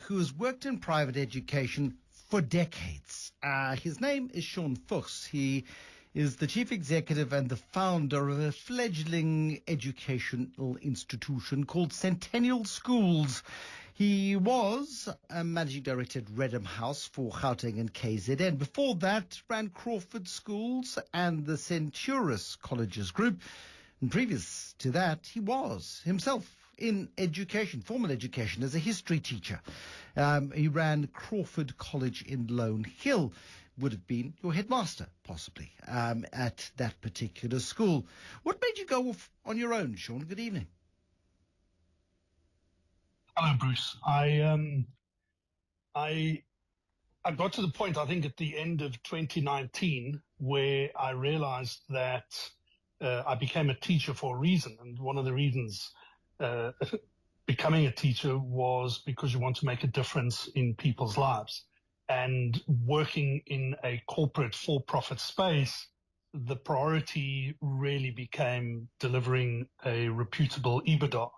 who has worked in private education for decades. His name is Shaun Fuchs. He is the chief executive and the founder of a fledgling educational institution called Centennial Schools. He was a managing director at Reddam House for Gauteng and KZN. Before that, ran Crawford Schools and the Centuris Colleges Group. And previous to that, he was himself in education, formal education, as a history teacher. He ran Crawford College in Lone Hill. Would have been your headmaster, possibly, at that particular school. What made you go off on your own, Shaun? Good evening. Hello, Bruce. I got to the point, I think, at the end of 2019, where I realized that I became a teacher for a reason. And one of the reasons becoming a teacher was because you want to make a difference in people's lives. And working in a corporate for-profit space, the priority really became delivering a reputable EBITDA.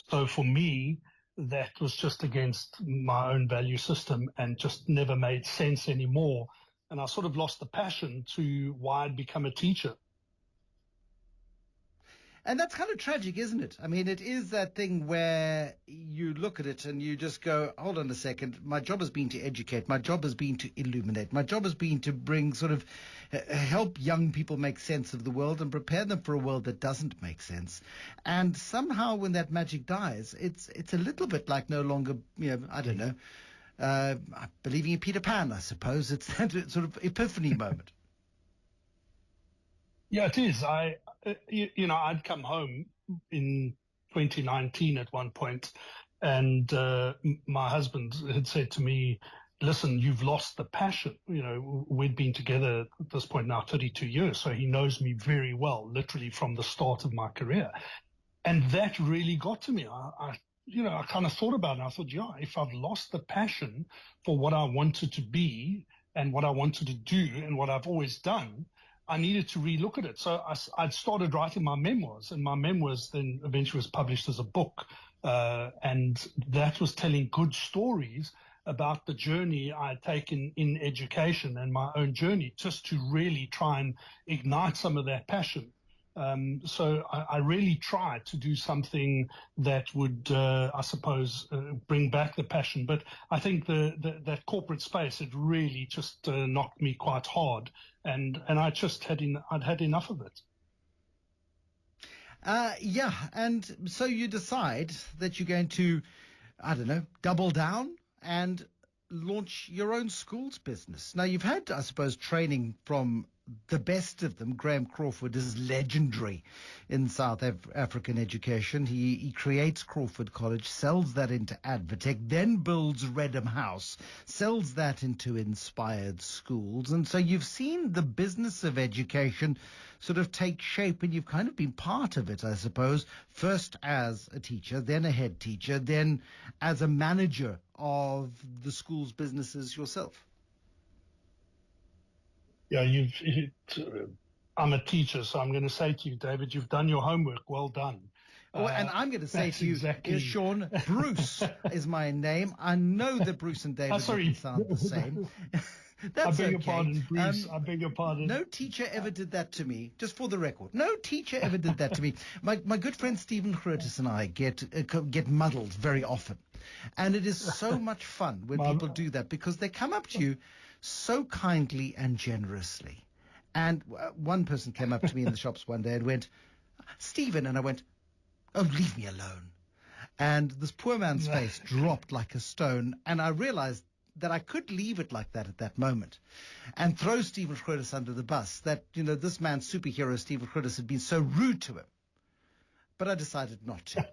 So for me, that was just against my own value system and just never made sense anymore. And I sort of lost the passion to why I'd become a teacher. And that's kind of tragic, isn't it? I mean, it is that thing where you look at it and you just go, hold on a second, my job has been to educate, my job has been to illuminate, my job has been to bring sort of help young people make sense of the world and prepare them for a world that doesn't make sense. And somehow when that magic dies, it's a little bit like no longer, I don't know, believing in Peter Pan, I suppose. It's that sort of epiphany moment. Yeah, it is. I'd come home in 2019 at one point, and my husband had said to me, listen, you've lost the passion. We'd been together at this point now 32 years, so he knows me very well, literally from the start of my career. And that really got to me. I kind of thought about it, and I thought, yeah, if I've lost the passion for what I wanted to be and what I wanted to do and what I've always done, I needed to relook at it. So I'd started writing my memoirs, and my memoirs then eventually was published as a book. And that was telling good stories about the journey I had taken in education and my own journey, just to really try and ignite some of that passion. So I really tried to do something that would, I suppose, bring back the passion. But I think that corporate space, it really just knocked me quite hard, and I just I'd had enough of it. Yeah, and so you decide that you're going to, I don't know, double down and launch your own schools business. Now, you've had, I suppose, training from the best of them. Graham Crawford is legendary in South African education. He creates Crawford College, sells that into Advotech, then builds Reddam House, sells that into Inspired Schools. And so you've seen the business of education sort of take shape, and you've kind of been part of it, I suppose, first as a teacher, then a head teacher, then as a manager of the school's businesses yourself. Yeah, I'm a teacher, so I'm going to say to you, David, you've done your homework. Well done. And I'm going to say to you, exactly. Shaun, Bruce is my name. I know that Bruce and David sound the same. That's I beg okay. your pardon, Bruce. I beg your pardon. No teacher ever did that to me, just for the record. No teacher ever did that to me. My good friend Stephen Grotes and I get muddled very often. And it is so much fun when people do that, because they come up to you so kindly and generously. And one person came up to me in the shops one day and went, Stephen, and I went, oh, leave me alone. And this poor man's face dropped like a stone, and I realized that I could leave it like that at that moment and throw Stephen Grotes under the bus, that, this man's superhero, Stephen Grotes, had been so rude to him. But I decided not to.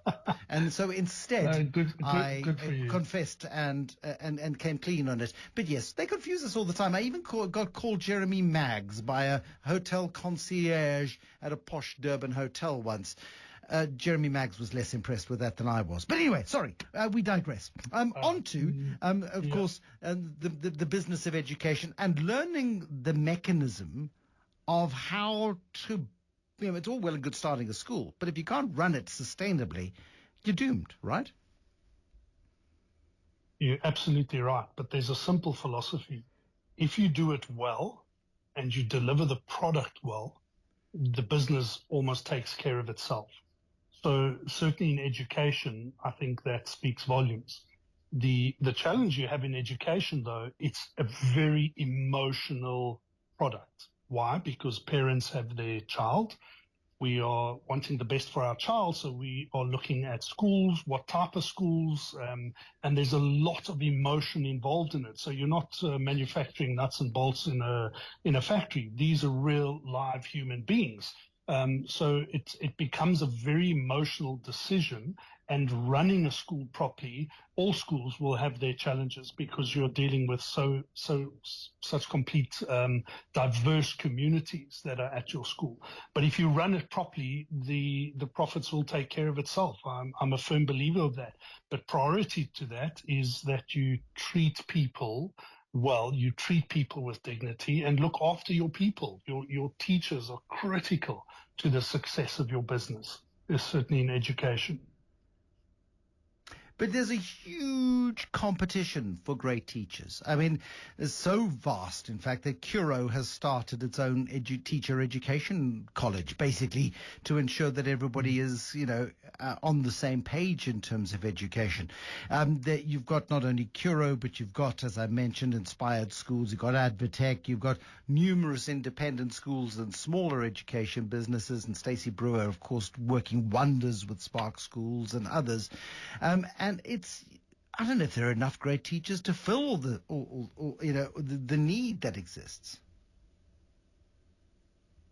And so instead, I confessed and came clean on it. But yes, they confuse us all the time. I even got called Jeremy Maggs by a hotel concierge at a posh Durban hotel once. Jeremy Maggs was less impressed with that than I was. But anyway, sorry, we digress. On to, of course, the business of education and learning the mechanism of how to, it's all well and good starting a school, but if you can't run it sustainably, you're doomed, right? You're absolutely right. But there's a simple philosophy. If you do it well and you deliver the product well, the business almost takes care of itself. So certainly in education, I think that speaks volumes. The challenge you have in education, though, it's a very emotional product. Why? Because parents have their child. We are wanting the best for our child, so we are looking at schools, what type of schools, and there's a lot of emotion involved in it. So you're not manufacturing nuts and bolts in a factory. These are real live human beings. So it becomes a very emotional decision, and running a school properly, all schools will have their challenges because you're dealing with such complete diverse communities that are at your school. But if you run it properly, the profits will take care of itself. I'm a firm believer of that. But priority to that is that you treat people well, you treat people with dignity and look after your people. Your teachers are critical to the success of your business, certainly in education. But there's a huge competition for great teachers. I mean, it's so vast, in fact, that Curo has started its own teacher education college, basically to ensure that everybody is, on the same page in terms of education. That you've got not only Curo, but you've got, as I mentioned, Inspired Schools, you've got Advotech, you've got numerous independent schools and smaller education businesses, and Stacey Brewer, of course, working wonders with Spark Schools and others. And I don't know if there are enough great teachers to fill the need that exists.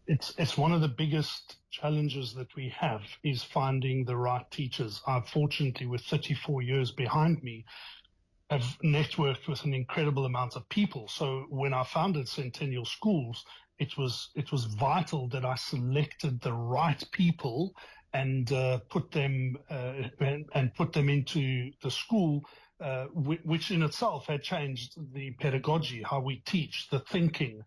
It's one of the biggest challenges that we have is finding the right teachers. I've fortunately, with 34 years behind me, have networked with an incredible amount of people. So when I founded Centennial Schools, it was vital that I selected the right people and put them into the school, which in itself had changed the pedagogy, how we teach, the thinking,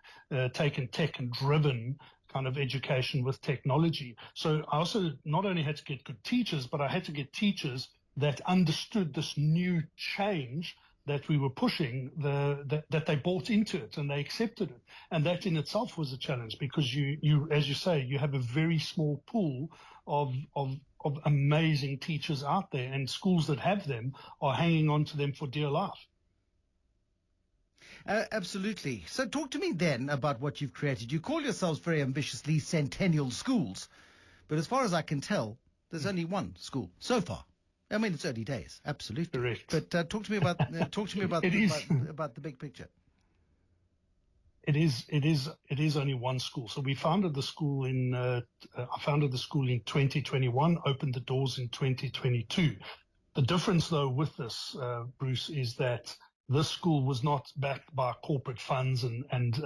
taken tech and driven kind of education with technology. So I also not only had to get good teachers, but I had to get teachers that understood this new change that we were pushing, that they bought into it and they accepted it. And that in itself was a challenge because you as you say, you have a very small pool of amazing teachers out there, and schools that have them are hanging on to them for dear life. Absolutely. So talk to me then about what you've created. You call yourselves very ambitiously Centennial Schools, but as far as I can tell, there's only one school so far. I mean, it's early days, absolutely. Correct. But talk to me about about the big picture. It is only one school. So we founded the school I founded the school in 2021, opened the doors in 2022. The difference, though, with this, Bruce, is that this school was not backed by corporate funds and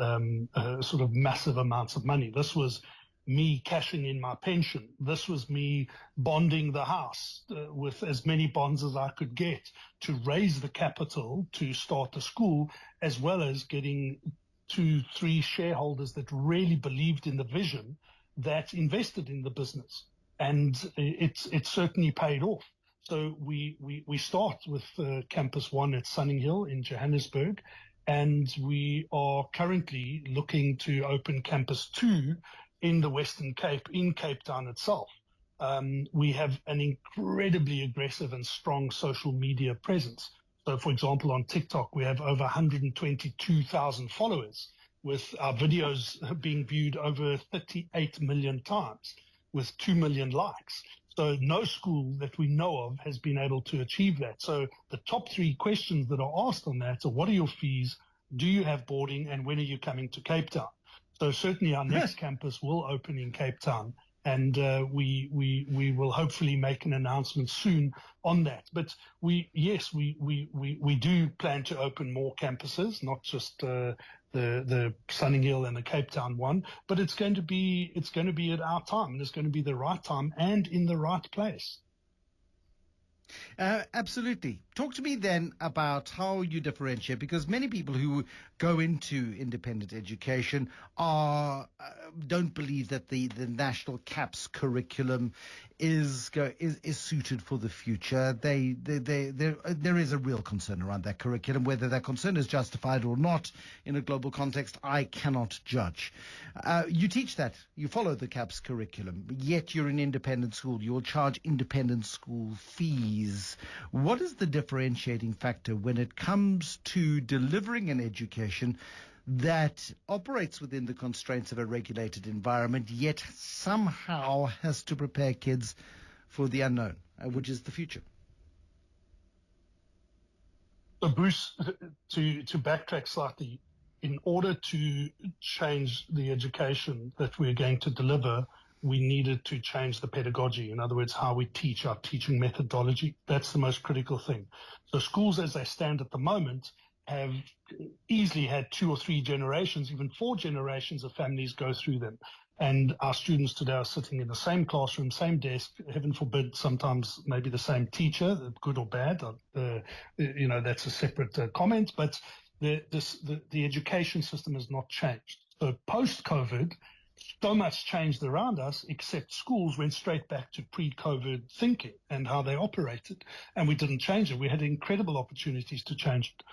sort of massive amounts of money. This was me cashing in my pension. This was me bonding the house with as many bonds as I could get to raise the capital to start the school, as well as getting 2-3 shareholders that really believed in the vision that invested in the business. And it's certainly paid off. So we start with Campus 1 at Sunning Hill in Johannesburg, and we are currently looking to open Campus 2 in the Western Cape, in Cape Town itself. We have an incredibly aggressive and strong social media presence. So, for example, on TikTok, we have over 122,000 followers, with our videos being viewed over 38 million times, with 2 million likes. So no school that we know of has been able to achieve that. So the top 3 questions that are asked on that are, what are your fees? Do you have boarding? And when are you coming to Cape Town? So certainly our next campus will open in Cape Town, and we will hopefully make an announcement soon on that. But we do plan to open more campuses, not just the Sunning Hill and the Cape Town one, but it's going to be at our time, and it's going to be the right time and in the right place. Absolutely. Talk to me then about how you differentiate, because many people who go into independent education don't believe that the national CAPS curriculum is suited for the future. There is a real concern around that curriculum. Whether that concern is justified or not in a global context, I cannot judge. You teach that. You follow the CAPS curriculum, yet you're an independent school. You'll charge independent school fees. What is the differentiating factor when it comes to delivering an education that operates within the constraints of a regulated environment, yet somehow has to prepare kids for the unknown, which is the future? So Bruce, to backtrack slightly, in order to change the education that we're going to deliver, we needed to change the pedagogy. In other words, how we teach, our teaching methodology. That's the most critical thing. So schools as they stand at the moment have easily had 2 or 3 generations, even 4 generations of families go through them. And our students today are sitting in the same classroom, same desk, heaven forbid, sometimes maybe the same teacher, good or bad. That's a separate comment, but the education system has not changed. So post-COVID, so much changed around us, except schools went straight back to pre-COVID thinking and how they operated. And we didn't change it. We had incredible opportunities to change it.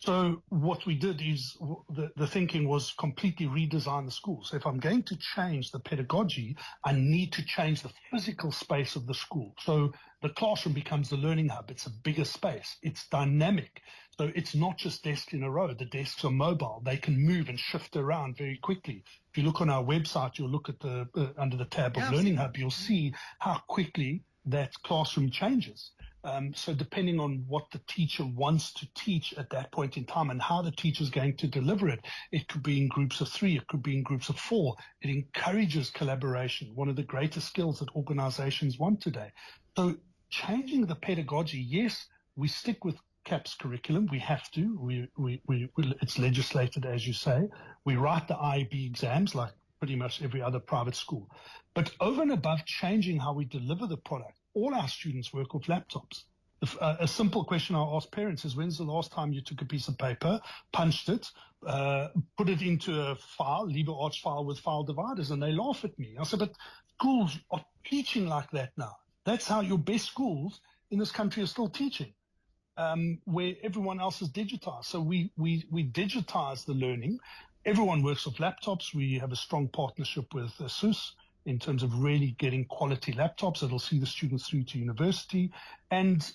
So what we did is the thinking was completely redesign the schools. So if I'm going to change the pedagogy, I need to change the physical space of the school. So the classroom becomes the learning hub. It's a bigger space. It's dynamic. So it's not just desks in a row. The desks are mobile. They can move and shift around very quickly. If you look on our website, you'll look at under the tab of Learning Hub, you'll see how quickly that classroom changes. So depending on what the teacher wants to teach at that point in time and how the teacher is going to deliver it, it could be in groups of 3, it could be in groups of 4. It encourages collaboration, one of the greatest skills that organizations want today. So changing the pedagogy, yes, we stick with CAPS curriculum. We have to. It's legislated, as you say. We write the IEB exams like pretty much every other private school. But over and above changing how we deliver the product, all our students work with laptops. A simple question I'll ask parents is, when's the last time you took a piece of paper, punched it, put it into a file, LibreArch file with file dividers, and they laugh at me. I said, but schools are teaching like that now. That's how your best schools in this country are still teaching, where everyone else is digitized. So we digitize the learning. Everyone works with laptops. We have a strong partnership with ASUS in terms of really getting quality laptops that'll see the students through to university. And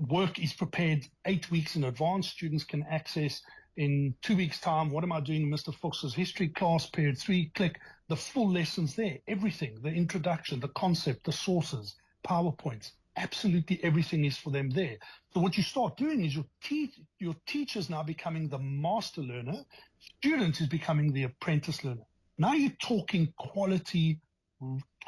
work is prepared 8 weeks in advance. Students can access in 2 weeks' time. What am I doing in Mr. Fuchs's history class, period 3, click, the full lessons there, everything, the introduction, the concept, the sources, PowerPoints, absolutely everything is for them there. So what you start doing is your teacher's now becoming the master learner, student is becoming the apprentice learner. Now you're talking quality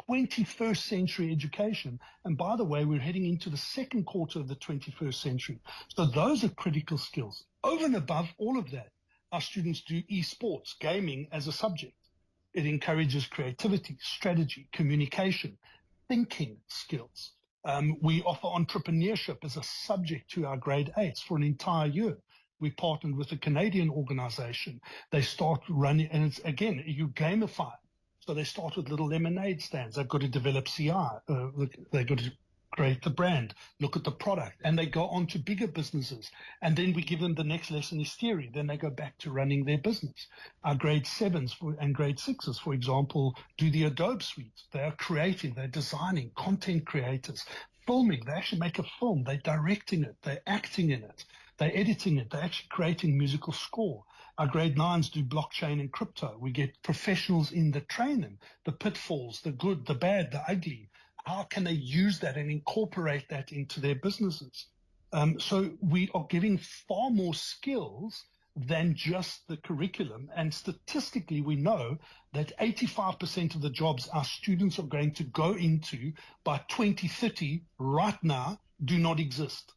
21st century education. And by the way, we're heading into the second quarter of the 21st century. So those are critical skills. Over and above all of that, our students do esports, gaming as a subject. It encourages creativity, strategy, communication, thinking skills. We offer entrepreneurship as a subject to our grade 8s for an entire year. We partnered with a Canadian organization. They start running, and it's, again, you gamify. So they start with little lemonade stands. They've got to develop CI. They've got to create the brand, look at the product, and they go on to bigger businesses. And then we give them the next lesson is theory. Then they go back to running their business. Our grade 7s and grade 6s, for example, do the Adobe suite. They are creating, they're designing, content creators, filming. They actually make a film. They're directing it. They're acting in it. They're editing it. They're actually creating musical score. Our grade 9s do blockchain and crypto. We get professionals in that train them, the pitfalls, the good, the bad, the ugly. How can they use that and incorporate that into their businesses? So we are giving far more skills than just the curriculum. And statistically, we know that 85% of the jobs our students are going to go into by 2030 right now do not exist.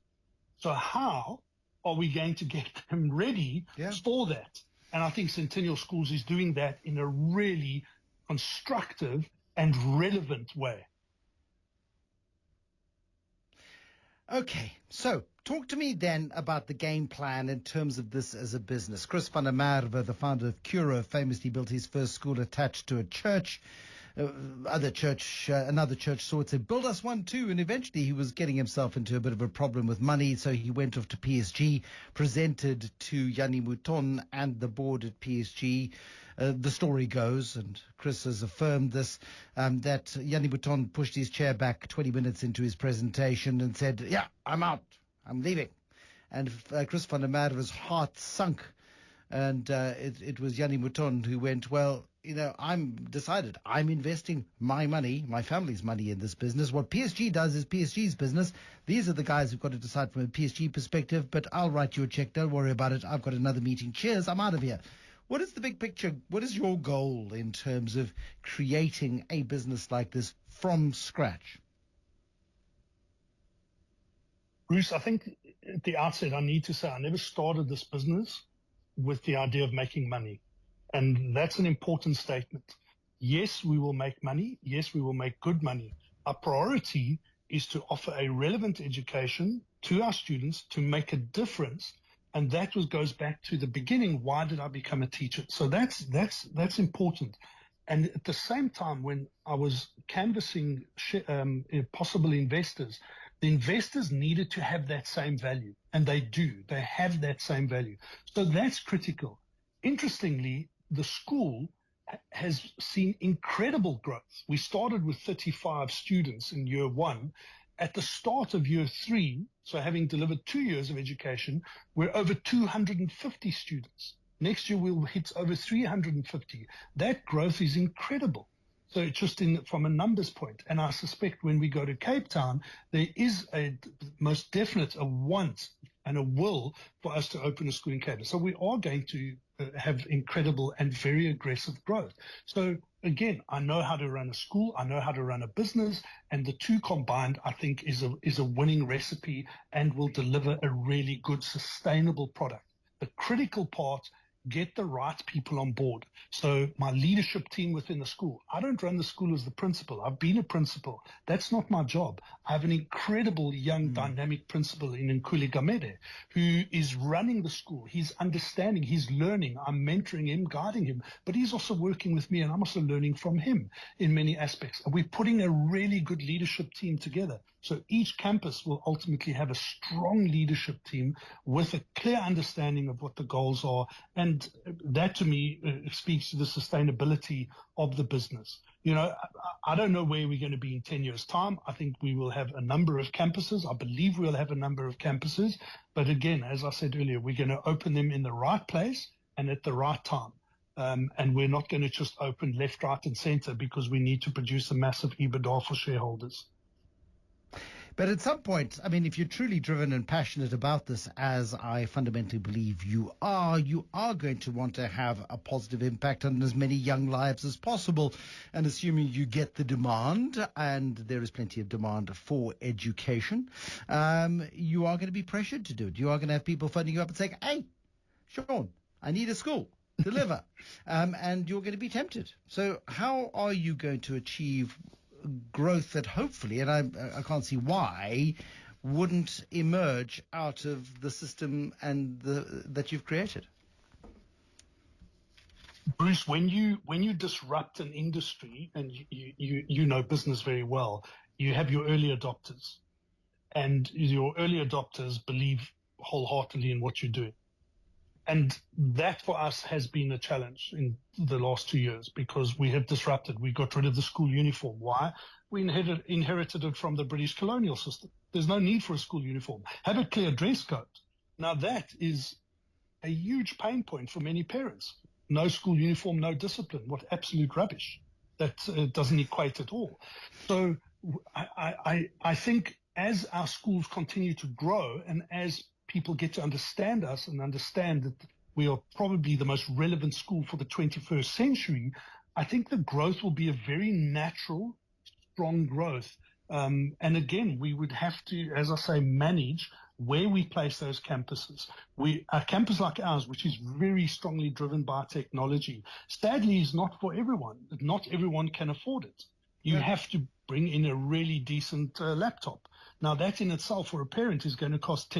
So how are we going to get them ready for that? And I think Centennial Schools is doing that in a really constructive and relevant way. Okay, so talk to me then about the game plan in terms of this as a business. Chris van der Merwe, the founder of Cura, famously built his first school attached to a church. another church saw it, said, build us one too. And eventually he was getting himself into a bit of a problem with money. So he went off to PSG, presented to Yanni Mouton and the board at PSG. The story goes, and Chris has affirmed this, that Yanni Mouton pushed his chair back 20 minutes into his presentation and said, yeah, I'm out. I'm leaving. And Chris van der Merwe's heart sunk. And it was Yanni Mouton who went, well, I'm investing my money, my family's money in this business. What PSG does is PSG's business. These are the guys who've got to decide from a PSG perspective, but I'll write you a check. Don't worry about it. I've got another meeting. Cheers. I'm out of here. What is the big picture? What is your goal in terms of creating a business like this from scratch? Bruce, I think at the outset, I need to say I never started this business with the idea of making money. And that's an important statement. Yes, we will make money. Yes, we will make good money. Our priority is to offer a relevant education to our students to make a difference. And that goes back to the beginning. Why did I become a teacher? So that's important. And at the same time, when I was canvassing possible investors, the investors needed to have that same value. And they do. They have that same value. So that's critical. Interestingly, the school has seen incredible growth. We started with 35 students in year one. At the start of year three, so having delivered 2 years of education, we're over 250 students. Next year, we'll hit over 350. That growth is incredible. So it's just from a numbers point. And I suspect when we go to Cape Town, there is most definite a want and a will for us to open a school in Cape Town. So we are going to have incredible and very aggressive growth. So again, I know how to run a school, I know how to run a business, and the two combined, I think, is a winning recipe and will deliver a really good, sustainable product. The critical part, get the right people on board. So my leadership team within the school, I don't run the school as the principal. I've been a principal. That's not my job. I have an incredible young dynamic principal in Nkuli Gamede who is running the school. He's understanding, he's learning. I'm mentoring him, guiding him, but he's also working with me and I'm also learning from him in many aspects. And we're putting a really good leadership team together. So each campus will ultimately have a strong leadership team with a clear understanding of what the goals are. And that to me speaks to the sustainability of the business. I don't know where we're going to be in 10 years' time. I think we will have a number of campuses. I believe we'll have a number of campuses. But again, as I said earlier, we're going to open them in the right place and at the right time. And we're not going to just open left, right, and center because we need to produce a massive EBITDA for shareholders. But at some point, I mean, if you're truly driven and passionate about this, as I fundamentally believe you are going to want to have a positive impact on as many young lives as possible. And assuming you get the demand, and there is plenty of demand for education, you are going to be pressured to do it. You are going to have people phoning you up and saying, hey, Shaun, I need a school. Deliver. And you're going to be tempted. So how are you going to achieve growth that hopefully, and I can't see why, wouldn't emerge out of the system and that you've created? Bruce, when you disrupt an industry, and you know business very well, you have your early adopters, and your early adopters believe wholeheartedly in what you're doing. And that for us has been a challenge in the last 2 years because we have disrupted. We got rid of the school uniform. Why? We inherited it from the British colonial system. There's no need for a school uniform. Have a clear dress code. Now that is a huge pain point for many parents. No school uniform, no discipline. What absolute rubbish. That doesn't equate at all. So I think as our schools continue to grow and as people get to understand us and understand that we are probably the most relevant school for the 21st century, I think the growth will be a very natural, strong growth. And again, we would have to, as I say, manage where we place those campuses. A campus like ours, which is very strongly driven by technology, sadly is not for everyone. Not everyone can afford it. You have to bring in a really decent laptop. Now, that in itself for a parent is going to cost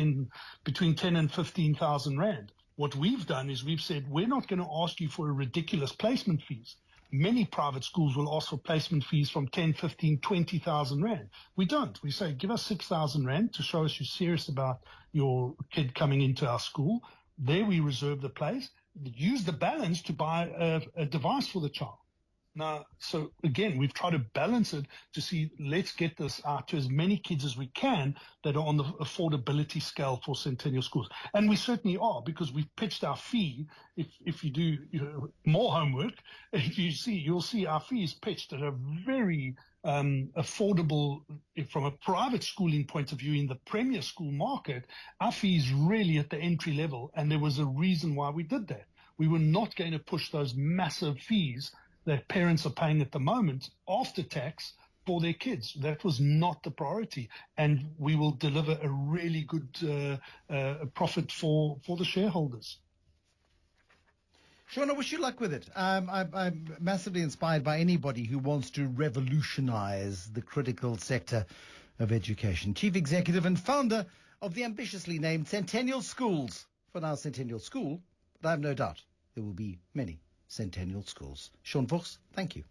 between 10 and 15,000 Rand. What we've done is we've said, we're not going to ask you for a ridiculous placement fees. many private schools will ask for placement fees from 10, 15, 20,000 Rand. We don't. We say, give us 6,000 Rand to show us you're serious about your kid coming into our school. There we reserve the place. Use the balance to buy a device for the child. Now, so again, we've tried to balance it to see, let's get this out to as many kids as we can that are on the affordability scale for Centennial Schools. And we certainly are, because we've pitched our fee. If you do more homework, you'll see our fee is pitched at a very affordable, from a private schooling point of view in the premier school market. Our fee is really at the entry level, and there was a reason why we did that. We were not going to push those massive fees that parents are paying at the moment after tax for their kids. That was not the priority, and we will deliver a really good profit for the shareholders. Shaun, I wish you luck with it. I'm massively inspired by anybody who wants to revolutionize the critical sector of education. Chief Executive and founder of the ambitiously named Centennial Schools. For now, Centennial School, but I have no doubt there will be many Centennial Schools. Shaun Fuchs, thank you.